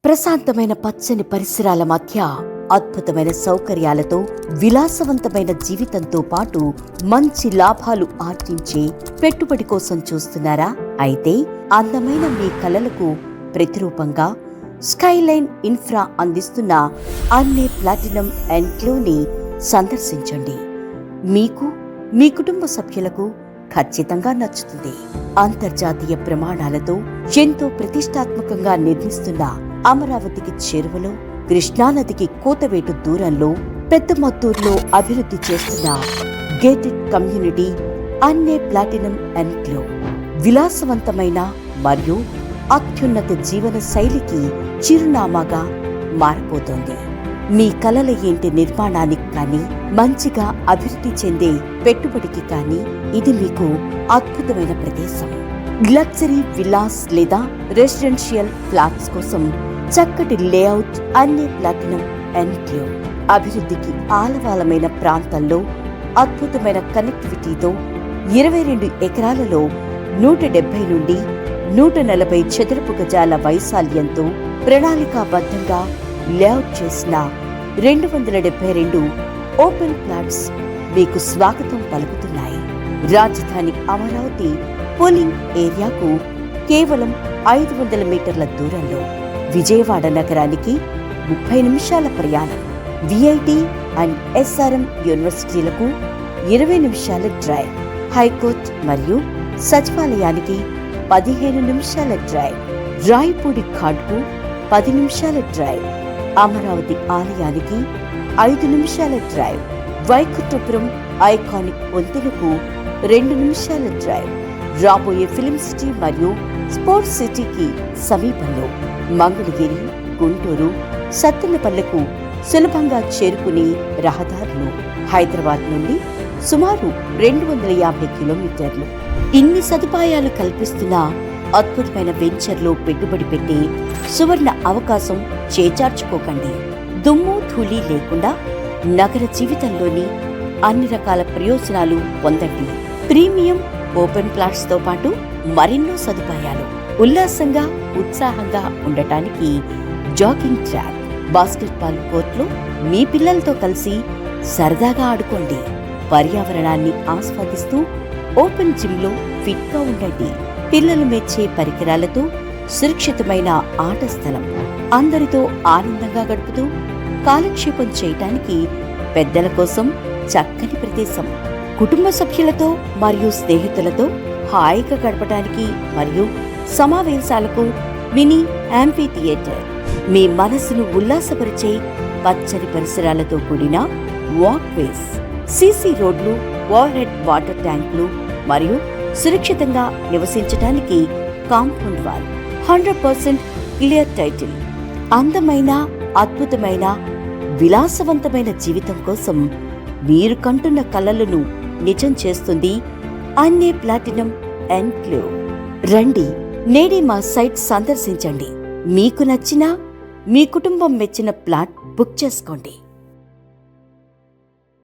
ప్రశాంతమైన పచ్చని పరిసరాల మధ్య అద్భుతమైన సౌకర్యాలతో విలాసవంతమైన జీవితంతో పాటు మంచి లాభాలు ఆర్జించే పెట్టుబడి కోసం చూస్తున్నారా? అయితే అందమైన మీ కలలకు ప్రతిరూపంగా స్కైలైన్ ఇన్ఫ్రా అందిస్తున్న అన్నే ప్లాటినం ఎన్క్లేవ్ని సందర్శించండి. మీకు, మీ కుటుంబ సభ్యులకు ఖచ్చితంగా నచ్చుతుంది. అంతర్జాతీయ ప్రమాణాలతో ఎంతో ప్రతిష్టాత్మకంగా నిర్మిస్తున్న అమరావతికి చేరువలో, కృష్ణానదికి కూతవేటు దూరంలో, పెద్దమత్తూరులో అభివృద్ధి చేస్తున్న గేటెడ్ కమ్యూనిటీ అన్నే ప్లాటినం ఎన్క్లేవ్ విలాసవంతమైన మరియు అత్యున్నత జీవన శైలికి చిరునామాగా మారబోతోంది. మీ కలల ఇంటి నిర్మాణానికి కానీ, మంచిగా అభివృద్ధి చెందే పెట్టుబడికి కానీ ఇది మీకు అద్భుతమైన ప్రదేశం. లగ్జరీ విల్లాస్ లేదా రెసిడెన్షియల్ ఫ్లాట్స్ కోసం చక్కటి లేఅవుట్ అన్నే ప్లాటినం ఎన్క్లేవ్. అభివృద్ధికి ఆలవాలమైన ప్రాంతంలో అద్భుతమైన కనెక్టివిటీతో 22 ఎకరాలలో 170 నుండి 140 చదరపు గజాల వైశాల్యంతో ప్రణాళికాబద్ధంగా లేఅవుట్ చేసిన 272 ఓపెన్ ప్లాట్స్ మీకు స్వాగతం పలుకుతున్నాయి. రాజధాని అమరావతి పోలింగ్ ఏరియాకు కేవలం 500 మీటర్ల దూరంలో, విజయవాడ నగరానికి 30 నిమిషాల ప్రయాణం, విఐటి అండ్ ఎస్ఆర్ఎం యూనివర్సిటీలకు 20 నిమిషాల డ్రైవ్, హైకోర్టు మరియు సచివాలయానికి 15 నిమిషాల డ్రైవ్, రాయపూడి ఘాట్కు 10 నిమిషాల డ్రైవ్, అమరావతి ఆలయానికి 5 నిమిషాల డ్రైవ్, వైకుంఠపురం ఐకానిక్ వంతెనకు 2 నిమిషాల డ్రైవ్, రాబోయే ఫిలిం సిటీ మరియు స్పోర్ట్స్ సిటీకి సమీపంలో, మంగళగిరి, గుంటూరు, సత్తెనపల్లెకు సులభంగా చేరుకునే రహదారులు, హైదరాబాద్ నుండి సుమారు 250 కిలోమీటర్లు. ఇన్ని సదుపాయాలు కల్పిస్తున్న అద్భుతమైన వెంచర్లో పెట్టుబడి పెట్టే సువర్ణ అవకాశం చేజార్చుకోకండి. దుమ్ము ధూళి లేకుండా నగర జీవితంలోని అన్ని రకాల ప్రయోజనాలు పొందండి. ప్రీమియం ఓపెన్ ప్లాట్స్ తో పాటు మరెన్నో సదుపాయాలు. ఉల్లాసంగా, ఉత్సాహంగా ఉండటానికి జాగింగ్ ట్రాక్, బాస్కెట్బాల్ కోర్టులో మీ పిల్లలతో కలిసి సరదాగా ఆడుకోండి. పర్యావరణాన్ని ఆస్వాదిస్తూ ఓపెన్ జిమ్ లో ఫిట్ గా ఉండండి. పిల్లలు మెచ్చే పరికరాలతో సురక్షితమైన ఆట స్థలం, అందరితో ఆనందంగా గడుపుతూ కాలక్షేపం చేయటానికి పెద్దల కోసం చక్కని ప్రదేశం, కుటుంబ సభ్యులతో మరియు స్నేహితులతో హాయిగా గడపడానికి మరియు సమావేశాలకు మినీ యాంఫీ థియేటర్, మీ మనసును ఉల్లాసపరిచే పచ్చని పరిసరాలతో కూడిన వాక్వేస్, సీసీ రోడ్లు, ఓవర్ హెడ్ వాటర్ ట్యాంకులు మరియు సురక్షితంగా నివసించడానికి కాంపౌండ్ వాల్, 100% క్లియర్ టైటిల్. అందమైన, అద్భుతమైన, విలాసవంతమైన జీవితం కోసం మీరు కంటున్న కలలను నిజం చేస్తుంది అన్నే ప్లాటినం ఎన్క్లేవ్. రండి, నేడే మా సైట్ సందర్శించండి. మీకు నచ్చిన, మీ కుటుంబం మెచ్చిన ప్లాట్ బుక్ చేసుకోండి.